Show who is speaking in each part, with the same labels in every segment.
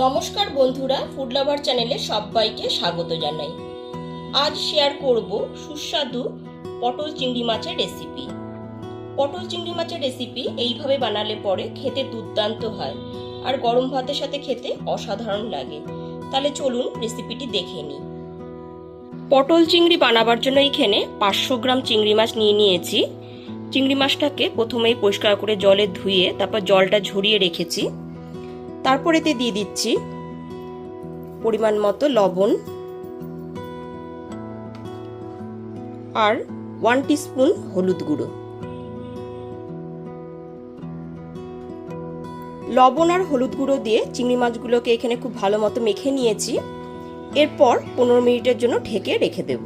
Speaker 1: নমস্কার বন্ধুরা, food lover চ্যানেলে সবাইকে স্বাগত জানাই। আজ শেয়ার করব সুস্বাদু পটল চিংড়ি মাছের রেসিপি। পটল চিংড়ি মাছের রেসিপি এইভাবে বানালে পরে খেতে দুর্দান্ত হয় আর গরম ভাতের সাথে খেতে অসাধারণ লাগে। তাহলে চলুন রেসিপিটি দেখে নিই। পটল চিংড়ি বানাবার জন্য এখানে 500 গ্রাম চিংড়ি মাছ নিয়ে নিয়েছি। চিংড়ি মাছটাকে প্রথমেই পরিষ্কার করে জলে ধুয়ে তারপর জলটা ঝরিয়ে রেখেছি। তারপর এতে দিয়ে দিচ্ছি পরিমাণ মতো লবণ আর 1 টিস্পুন হলুদ গুঁড়ো। লবণ আর হলুদ গুঁড়ো দিয়ে চিংড়ি মাছগুলোকে এখানে খুব ভালো মতো মেখে নিয়েছি। এরপর 15 মিনিটের জন্য ঢেকে রেখে দেব।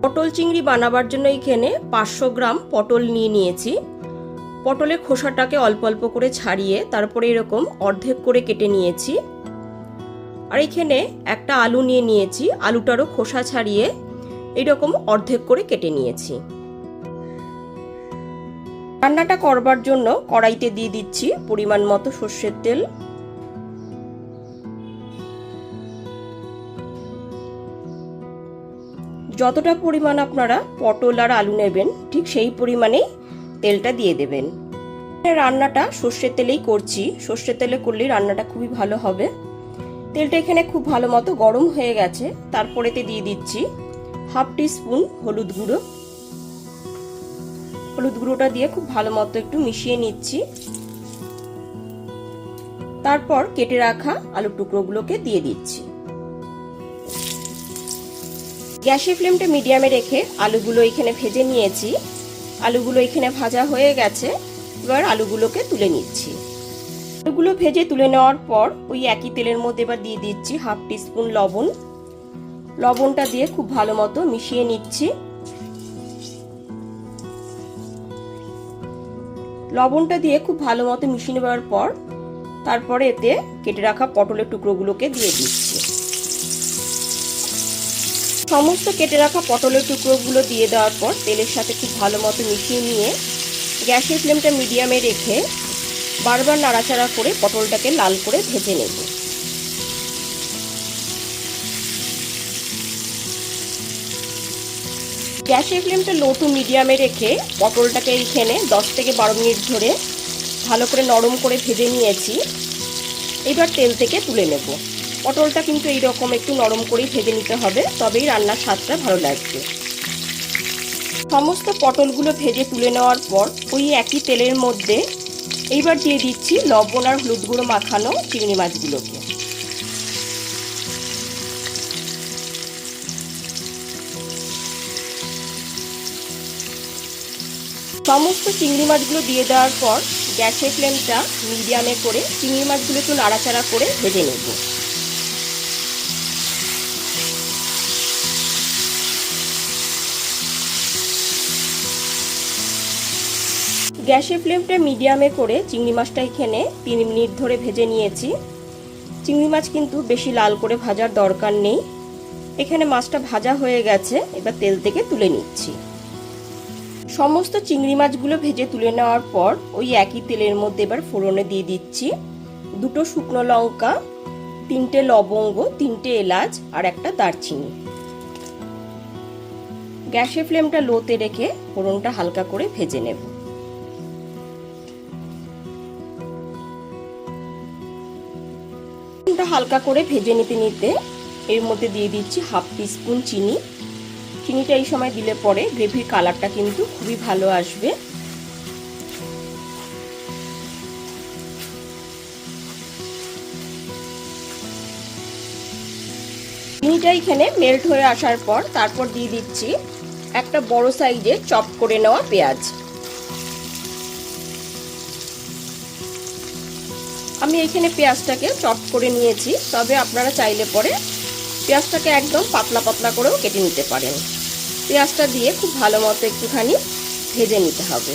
Speaker 1: পটল চিংড়ি বানাবার জন্য এখানে 500 গ্রাম পটল নিয়ে নিয়েছি। পটলের খোসাটাকে অল্প অল্প করে ছাড়িয়ে তারপরে এরকম অর্ধেক করে কেটে নিয়েছি। আর এখানে একটা আলু নিয়ে নিয়েছি, আলুটারও খোসা ছাড়িয়ে এরকম অর্ধেক করে কেটে নিয়েছি। রান্নাটা করবার জন্য কড়াইতে দিয়ে দিচ্ছি পরিমাণ মতো সর্ষের তেল। যতটা পরিমাণ আপনারা পটল আর আলু নেবেন ঠিক সেই পরিমাণেই তেলটা দিয়ে দেবেন। রান্নাটা সর্ষের তেলেই করছি, সর্ষের তেলে করলে রান্নাটা খুবই ভালো হবে। তেলটা এখানে খুব ভালো মতো গরম হয়ে গেছে। তারপরেতে দিয়ে দিচ্ছি 1/2 টিস্পুন হলুদ গুঁড়ো। হলুদ গুঁড়োটা দিয়ে খুব ভালো মতো একটু মিশিয়ে নিচ্ছি। তারপর কেটে রাখা আলুর টুকরোগুলোকে দিয়ে দিচ্ছি। গ্যাসের ফ্লেমটা মিডিয়ামে রেখে আলুগুলো এখানে ভেজে নিয়েছি। আলুগুলো এখানে ভাজা হয়ে গেছে। এবার আলুগুলোকে তুলে নিচ্ছি। আলুগুলো ভেজে তুলে নেওয়ার পর ওই একই তেলের মধ্যে এবার দিয়ে দিচ্ছি 1/2 টিস্পুন লবণ। লবণটা দিয়ে খুব ভালো মতো মিশিয়ে নিচ্ছি। লবণটা দিয়ে খুব ভালো মতো মিশিয়ে নেওয়ার পর তারপরে এতে কেটে রাখা পটলের টুকরোগুলোকে দিয়ে দিচ্ছি। সমস্ত কেটে রাখা পটলের টুকরোগুলো দিয়ে দেওয়ার পর তেলের সাথে খুব ভালো মতো মিশিয়ে নিয়ে গ্যাসের ফ্লেমটা মিডিয়ামে রেখে বারবার নাড়াচাড়া করে পটলটাকে লাল করে ভেজে নেব। গ্যাসের ফ্লেমটা লো টু মিডিয়ামে রেখে পটলটাকে এইখানে 10 থেকে 12 মিনিট ধরে ভালো করে নরম করে ভেজে নিয়েছি। এবার তেল থেকে তুলে নেব। পটলটা কিন্তু এইরকম একটু নরম করেই ভেজে নিতে হবে, তবেই রান্নার স্বাদটা ভালো লাগবে। সমস্ত পটলগুলো ভেজে তুলে নেওয়ার পর ওই একই তেলের মধ্যে এইবার দিয়ে দিচ্ছি লবণ আর হলুদ গুঁড়ো মাখানো চিংড়ি মাছগুলোকে। সমস্ত চিংড়ি মাছগুলো দিয়ে দেওয়ার পর গ্যাসের ফ্লেমটা মিডিয়ামে করে চিংড়ি মাছগুলো একটু নাড়াচাড়া করে ভেজে নেব। গ্যাসের ফ্লেমটা মিডিয়ামে করে চিংড়ি মাছটা এখানে 3 মিনিট ধরে ভেজে নিয়েছি। চিংড়ি মাছ কিন্তু বেশি লাল করে ভাজার দরকার নেই। এখানে মাছটা ভাজা হয়ে গেছে। এবার তেল থেকে তুলে নিচ্ছি। সমস্ত চিংড়ি মাছগুলো ভেজে তুলে নেওয়ার পর ওই একই তেলের মধ্যে এবার ফোড়নে দিয়ে দিচ্ছি 2টো শুকনো লঙ্কা, 3টে লবঙ্গ, 3টে এলাচ আর একটা দারচিনি। গ্যাসের ফ্লেমটা লোতে রেখে ফোড়নটা হালকা করে ভেজে নেব। হালকা করে ভেজে নিতে নিতে এর মধ্যে দিয়ে দিচ্ছি 1/2 টিস্পুন চিনি। চিনিটা এই সময় দিলে পরে গ্রেভির কালারটা কিন্তু খুবই ভালো আসবে। চিনিটা এখানে মেল্ট হয়ে আসার পর তারপর দিয়ে দিচ্ছি একটা বড় সাইজের চপ করে নেওয়া পেঁয়াজ। আমি এখানে পেঁয়াজটাকে চপ করে নিয়েছি, তবে আপনারা চাইলে পরে পেঁয়াজটাকে একদম পাতলা পাতলা করেও কেটে নিতে পারেন। পেঁয়াজটা দিয়ে খুব ভালো মতো একটুখানি ভেজে নিতে হবে।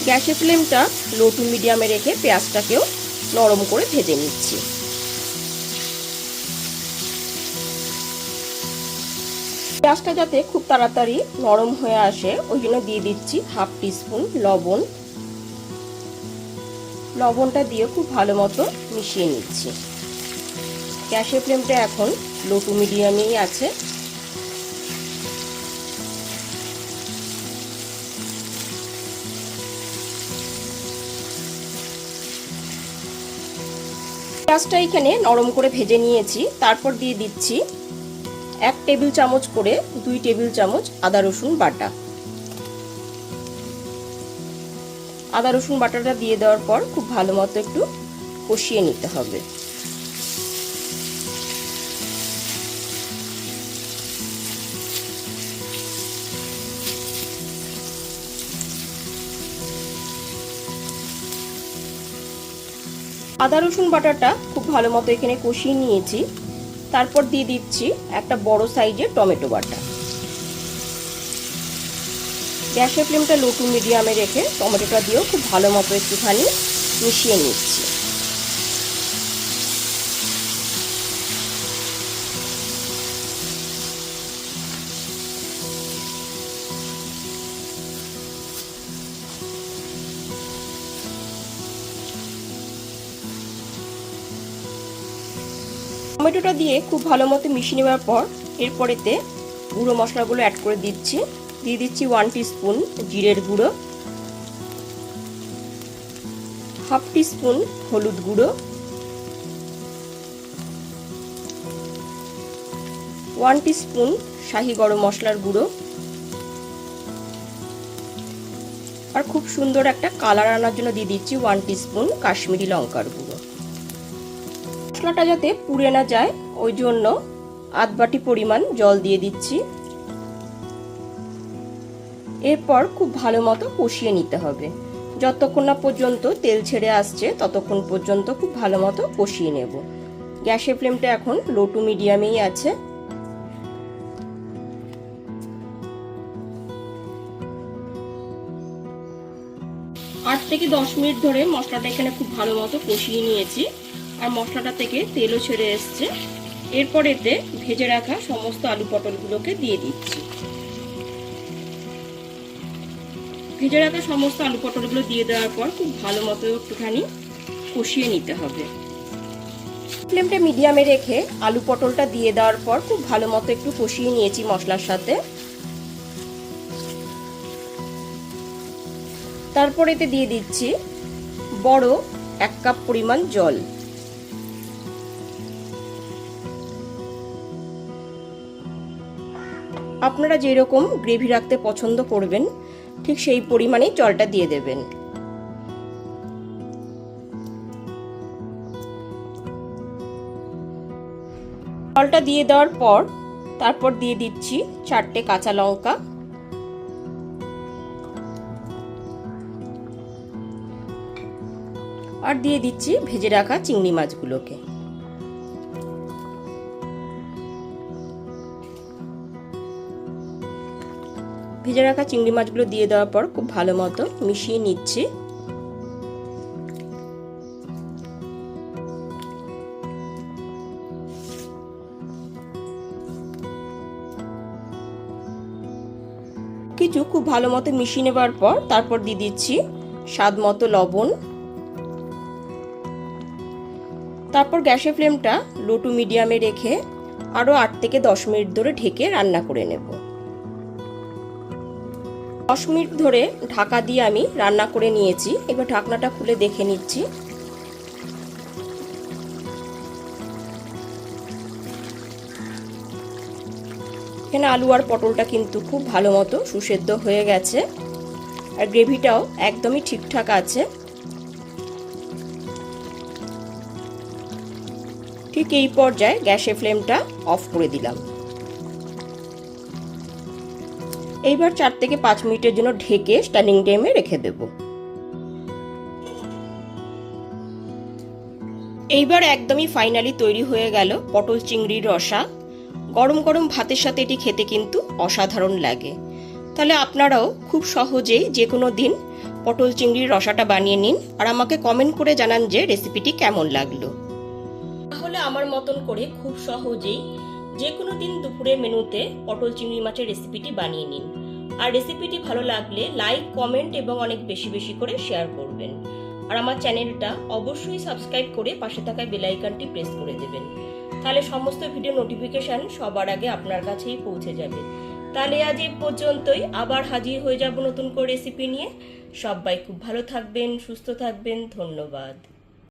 Speaker 1: গ্যাসের ফ্লেমটা লো টু মিডিয়ামে রেখে পেঁয়াজটাকেও নরম করে ভেজে নিচ্ছি। পেঁয়াজটা যাতে খুব তাড়াতাড়ি নরম হয়ে আসে ওই জন্য দিয়ে দিচ্ছি 1/2 টিস্পুন লবণ। লবণটা দিয়ে খুব ভালো মতো মিশিয়ে নিচ্ছি। গ্যাসের ফ্লেমটা এখন লো টু মিডিয়ামেই আছে। পেঁয়াজটা এখানে নরম করে ভেজে নিয়েছি। তারপর দিয়ে দিচ্ছি 1 টেবিল চামচ করে 2 টেবিল চামচ আদা রসুন বাটা। আদা রসুন বাটাটা দিয়ে দেওয়ার পর খুব ভালো মতো একটু কষিয়ে নিতে হবে। আদা রসুন বাটাটা খুব ভালো মতো এখানে কষিয়ে নিয়েছি। তারপর দিয়ে দিচ্ছি একটা বড় সাইজের টমেটো বাটা। গ্যাসের ফ্লেমটা লো টু মিডিয়ামে রেখে টমেটোটা দিয়েও খুব ভালো মতো একটুখানি মিশিয়ে নিচ্ছি। টমেটোটা দিয়ে খুব ভালো মতো মিশিয়ে নেওয়ার পর এরপরেতে গুঁড়ো মশলাগুলো অ্যাড করে দিচ্ছি। দিয়ে দিচ্ছি 1 টিস্পুন জিরের গুঁড়ো, 1/2 টিস্পুন হলুদ গুঁড়ো, 1 টিস্পুন শাহি গরম মশলার গুঁড়ো, আর খুব সুন্দর একটা কালার আনার জন্য দিয়ে দিচ্ছি 1 টিস্পুন কাশ্মীরি লঙ্কার গুঁড়ো। মশলাটা যাতে পুড়ে না যায় ওই জন্য আধ বাটি পরিমাণ জল দিয়ে দিচ্ছি। এরপর খুব ভালো মতো কষিয়ে নিতে হবে। যতক্ষণ না পর্যন্ত তেল ছেড়ে আসছে ততক্ষণ পর্যন্ত খুব ভালো মতো কষিয়ে নেব। গ্যাসের ফ্লেমটা এখন লো টু মিডিয়ামেই আছে। আট থেকে 10 মিনিট ধরে মশলাটা এখানে খুব ভালো মতো কষিয়ে নিয়েছি, আর মশলাটা থেকে তেলও ছেড়ে এসছে। এরপর এতে ভেজে রাখা সমস্ত আলু পটলগুলোকে দিয়ে দিচ্ছি। ভেজে রাখা সমস্ত আলু পটলগুলো দিয়ে দেওয়ার পর খুব ভালো মতো একটুখানি কষিয়ে নিতে হবে। ফ্লেমটা মিডিয়ামে রেখে আলু পটলটা দিয়ে দেওয়ার পর খুব ভালো মতো একটু কষিয়ে নিয়েছি মশলার সাথে। তারপর এতে দিয়ে দিচ্ছি বড় 1 কাপ পরিমাণ জল। আপনারা যেরকম গ্রেভি রাখতে পছন্দ করবেন ঠিক সেই পরিমাণে জলটা দিয়ে দেবেন। জলটা দিয়ে দেওয়ার পর তারপর দিয়ে দিচ্ছি 4টে কাঁচা লঙ্কা, আর দিয়ে দিচ্ছি ভেজে রাখা চিংড়ি মাছগুলোকে। ভেজে রাখা চিংড়ি মাছগুলো দিয়ে দেওয়ার পর খুব ভালো মতো মিশিয়ে নিচ্ছি। কিছু খুব ভালো মতো মিশিয়ে নেবার পর তারপর দিয়ে দিচ্ছি স্বাদ মতো লবণ। তারপর গ্যাসের ফ্লেমটা লো টু মিডিয়ামে রেখে আরও 8 থেকে 10 মিনিট ধরে ঢেকে রান্না করে নেব। 10 মিনিট ধরে ঢাকা দিয়ে আমি রান্না করে নিয়েছি। এবার ঢাকনাটা খুলে দেখে নিচ্ছি। এখানে আলু আর পটলটা কিন্তু খুব ভালো মতো সুসেদ্ধ হয়ে গেছে, আর গ্রেভিটাও একদমই ঠিকঠাক আছে। ঠিক এই পর্যায়ে গ্যাসের ফ্লেমটা অফ করে দিলাম। এইবার 4 থেকে 5 মিনিটের জন্য ঢেকে স্ট্যান্ডিং টাইমে রেখে দেব। এইবার একদমই ফাইনালি তৈরি হয়ে গেল পটল চিংড়ির রসা। গরম গরম ভাতের সাথে এটি খেতে কিন্তু অসাধারণ লাগে। তাহলে আপনারাও খুব সহজেই যে কোনো দিন পটল চিংড়ির রসাটা বানিয়ে নিন, আর আমাকে কমেন্ট করে জানান যে রেসিপিটি কেমন লাগলো। তাহলে আমার মতন করে খুব সহজেই যে কোনো দিন দুপুরের মেনুতে পটল চিংড়ি মাছের রেসিপিটি বানিয়ে নিন। আর রেসিপিটি ভালো লাগলে লাইক, কমেন্ট এবং অনেক বেশি বেশি করে শেয়ার করবেন। আর আমার চ্যানেলটা অবশ্যই সাবস্ক্রাইব করে পাশে থাকা বেল আইকনটি প্রেস করে দেবেন। তাহলে সমস্ত ভিডিও নোটিফিকেশন সবার আগে আপনার কাছেই পৌঁছে যাবে। তাহলে আজ এই পর্যন্তই, আবার হাজির হয়ে যাব নতুন করে রেসিপি নিয়ে। সবাই খুব ভালো থাকবেন, সুস্থ থাকবেন। ধন্যবাদ।